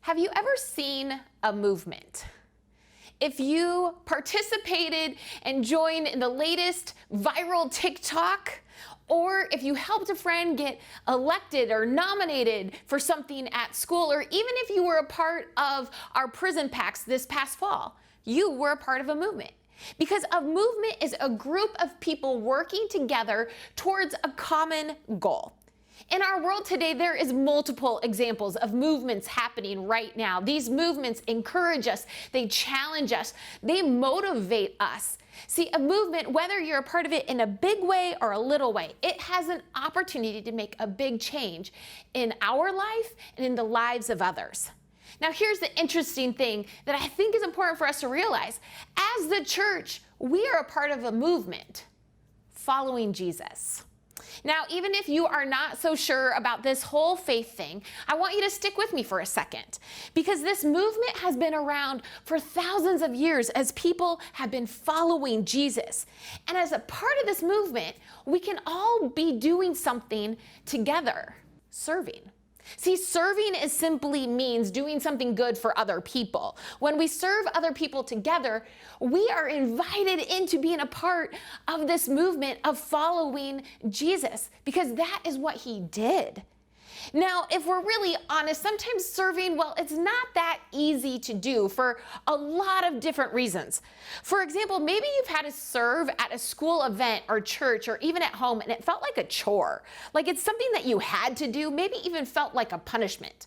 Have you ever seen a movement? If you participated and joined in the latest viral TikTok, or if you helped a friend get elected or nominated for something at school, or even if you were a part of our prison packs this past fall, you were a part of a movement. Because a movement is a group of people working together towards a common goal. In our world today, there is multiple examples of movements happening right now. These movements encourage us, they challenge us, they motivate us. See, a movement, whether you're a part of it in a big way or a little way, it has an opportunity to make a big change in our life and in the lives of others. Now, here's the interesting thing that I think is important for us to realize. As the church, we are a part of a movement following Jesus. Now, even if you are not so sure about this whole faith thing, I want you to stick with me for a second, because this movement has been around for thousands of years as people have been following Jesus. And as a part of this movement, we can all be doing something together, serving. See, serving is simply means doing something good for other people. When we serve other people together, we are invited into being a part of this movement of following Jesus, because that is what he did. Now, if we're really honest, sometimes serving, well, it's not that easy to do for a lot of different reasons. For example, maybe you've had to serve at a school event or church or even at home, and it felt like a chore. Like it's something that you had to do, maybe even felt like a punishment.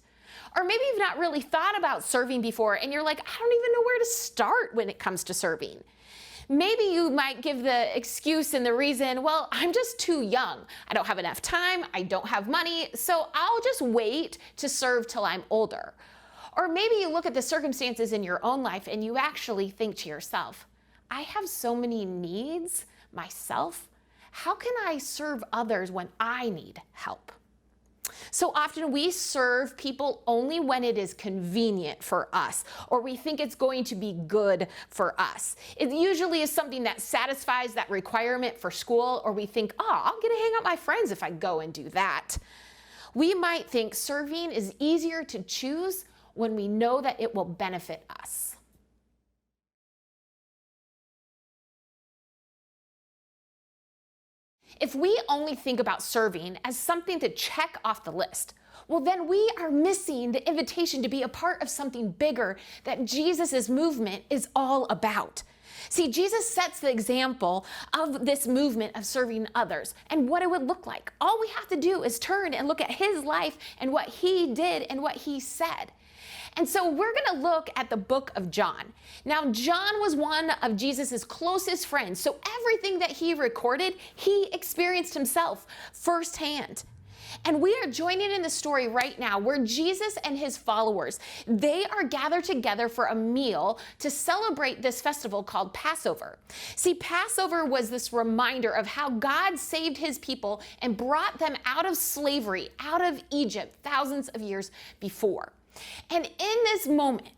Or maybe you've not really thought about serving before, and you're like, I don't even know where to start when it comes to serving. Maybe you might give the excuse and the reason, well, I'm just too young. I don't have enough time. I don't have money. So I'll just wait to serve till I'm older. Or maybe you look at the circumstances in your own life and you actually think to yourself, I have so many needs myself. How can I serve others when I need help? So often we serve people only when it is convenient for us, or we think it's going to be good for us. It usually is something that satisfies that requirement for school, or we think, oh, I'll get to hang out with my friends if I go and do that. We might think serving is easier to choose when we know that it will benefit us. If we only think about serving as something to check off the list, well, then we are missing the invitation to be a part of something bigger that Jesus' movement is all about. See, Jesus sets the example of this movement of serving others and what it would look like. All we have to do is turn and look at his life and what he did and what he said. And so we're going to look at the book of John. Now, John was one of Jesus's closest friends, so everything that he recorded, he experienced himself firsthand. And we are joining in the story right now where Jesus and his followers, they are gathered together for a meal to celebrate this festival called Passover. See, Passover was this reminder of how God saved his people and brought them out of slavery, out of Egypt, thousands of years before. And in this moment,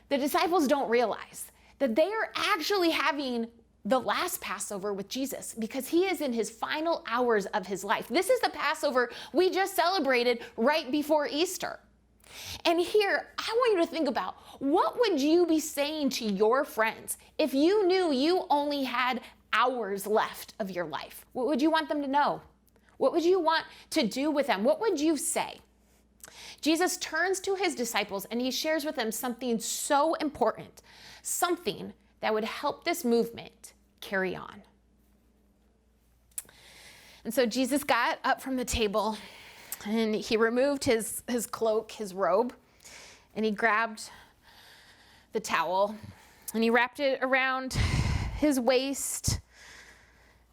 the disciples don't realize that they are actually having the last Passover with Jesus, because he is in his final hours of his life. This is the Passover we just celebrated right before Easter. And here, I want you to think about, what would you be saying to your friends if you knew you only had hours left of your life? What would you want them to know? What would you want to do with them? What would you say? Jesus turns to his disciples and he shares with them something so important, something that would help this movement carry on. And so Jesus got up from the table and he removed his cloak, his robe, and he grabbed the towel and he wrapped it around his waist.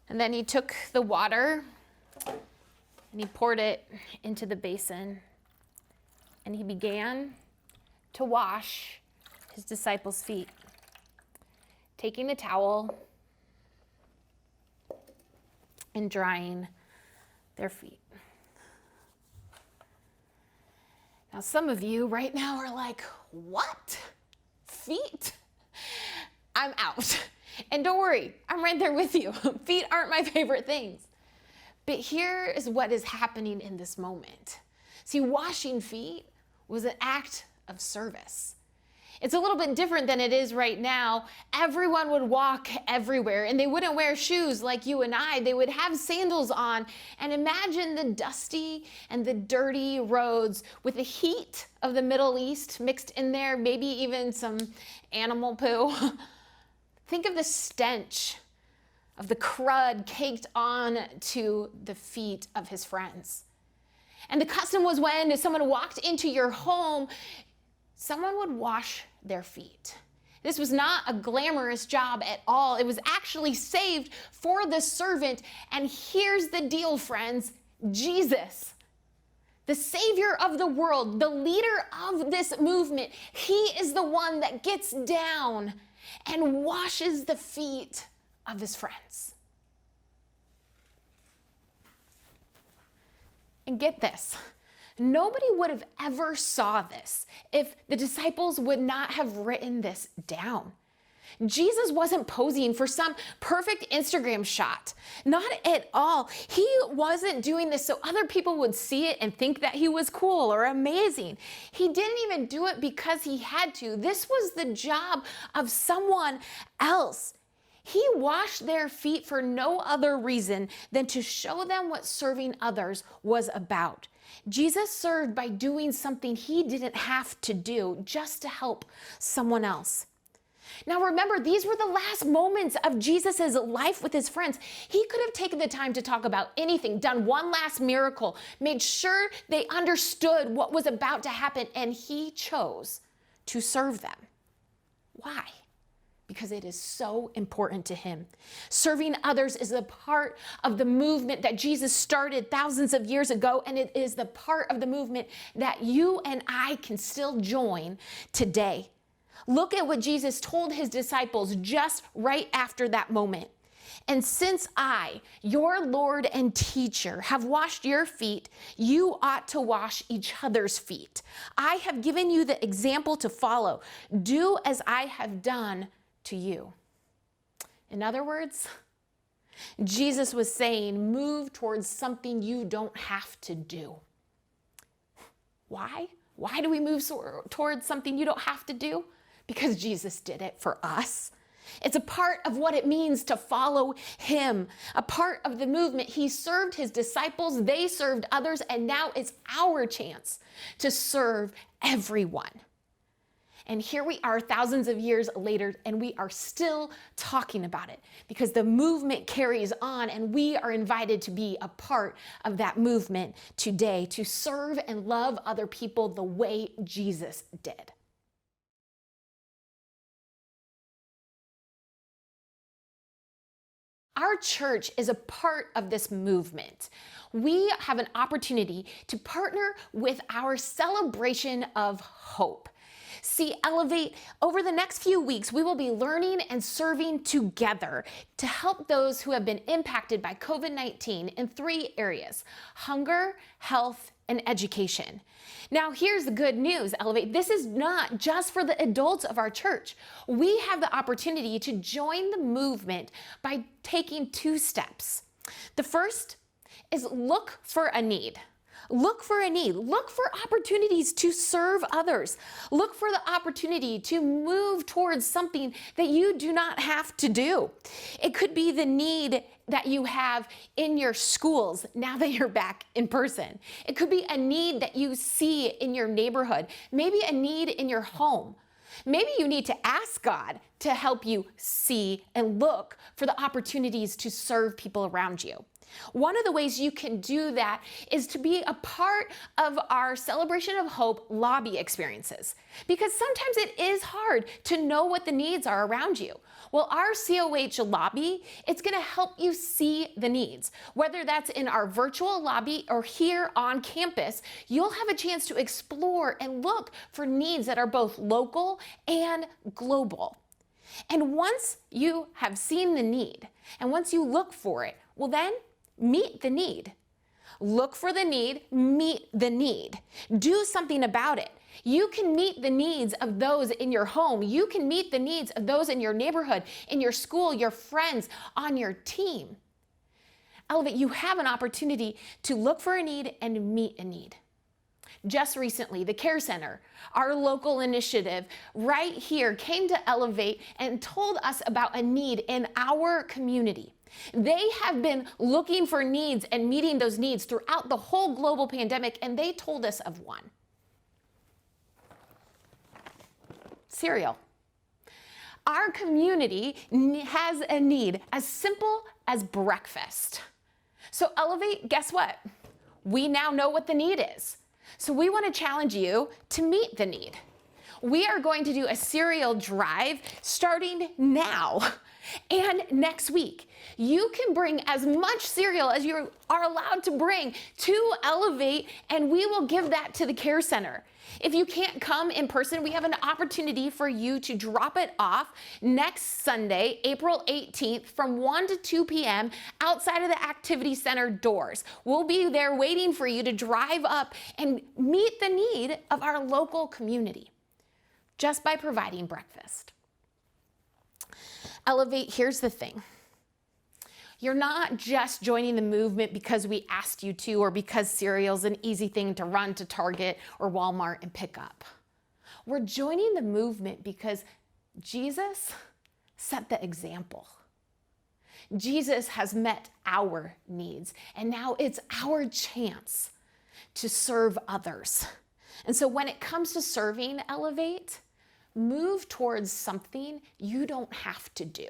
And then he took the water and he poured it into the basin. And he began to wash his disciples' feet, taking the towel and drying their feet. Now, some of you right now are like, what? Feet? I'm out. And don't worry, I'm right there with you. Feet aren't my favorite things. But here is what is happening in this moment. See, washing feet was an act of service. It's a little bit different than it is right now. Everyone would walk everywhere and they wouldn't wear shoes like you and I. They would have sandals on. And imagine the dusty and the dirty roads with the heat of the Middle East mixed in there, maybe even some animal poo. Think of the stench of the crud caked on to the feet of his friends. And the custom was when someone walked into your home, someone would wash their feet. This was not a glamorous job at all. It was actually saved for the servant. And here's the deal, friends. Jesus, the Savior of the world, the leader of this movement, he is the one that gets down and washes the feet of his friends. And get this. Nobody would have ever saw this if the disciples would not have written this down. Jesus wasn't posing for some perfect Instagram shot. Not at all. He wasn't doing this so other people would see it and think that he was cool or amazing. He didn't even do it because he had to. This was the job of someone else. He washed their feet for no other reason than to show them what serving others was about. Jesus served by doing something he didn't have to do just to help someone else. Now remember, these were the last moments of Jesus's life with his friends. He could have taken the time to talk about anything, done one last miracle, made sure they understood what was about to happen, and he chose to serve them. Why? Because it is so important to him. Serving others is a part of the movement that Jesus started thousands of years ago, and it is the part of the movement that you and I can still join today. Look at what Jesus told his disciples just right after that moment. And since I, your Lord and teacher, have washed your feet, you ought to wash each other's feet. I have given you the example to follow. Do as I have done to you. In other words, Jesus was saying, move towards something you don't have to do. Why? Why do we move towards something you don't have to do? Because Jesus did it for us. It's a part of what it means to follow him, a part of the movement. He served his disciples, they served others, and now it's our chance to serve everyone. And here we are thousands of years later, and we are still talking about it because the movement carries on, and we are invited to be a part of that movement today, to serve and love other people the way Jesus did. Our church is a part of this movement. We have an opportunity to partner with our celebration of hope. See, Elevate, over the next few weeks, we will be learning and serving together to help those who have been impacted by COVID-19 in 3 areas: hunger, health, and education. Now, here's the good news, Elevate. This is not just for the adults of our church. We have the opportunity to join the movement by taking 2 steps. The first is look for a need. Look for a need. Look for opportunities to serve others. Look for the opportunity to move towards something that you do not have to do. It could be the need that you have in your schools now that you're back in person. It could be a need that you see in your neighborhood, maybe a need in your home. Maybe you need to ask God to help you see and look for the opportunities to serve people around you. One of the ways you can do that is to be a part of our Celebration of Hope lobby experiences, because sometimes it is hard to know what the needs are around you. Well, our COH lobby, it's going to help you see the needs. Whether that's in our virtual lobby or here on campus, you'll have a chance to explore and look for needs that are both local and global. And once you have seen the need, and once you look for it, well then, meet the need. Look for the need, meet the need. Do something about it. You can meet the needs of those in your home. You can meet the needs of those in your neighborhood, in your school, your friends, on your team. Elevate, you have an opportunity to look for a need and meet a need. Just recently, the Care Center, our local initiative right here, came to Elevate and told us about a need in our community. They have been looking for needs and meeting those needs throughout the whole global pandemic, and they told us of one. Cereal. Our community has a need as simple as breakfast. So Elevate, guess what? We now know what the need is. So we want to challenge you to meet the need. We are going to do a cereal drive starting now and next week. You can bring as much cereal as you are allowed to bring to Elevate, and we will give that to the Care Center. If you can't come in person, we have an opportunity for you to drop it off next Sunday, April 18th from 1 to 2 p.m. outside of the Activity Center doors. We'll be there waiting for you to drive up and meet the need of our local community just by providing breakfast. Elevate, here's the thing. You're not just joining the movement because we asked you to or because cereal's an easy thing to run to Target or Walmart and pick up. We're joining the movement because Jesus set the example. Jesus has met our needs, and now it's our chance to serve others. And so when it comes to serving Elevate, move towards something you don't have to do.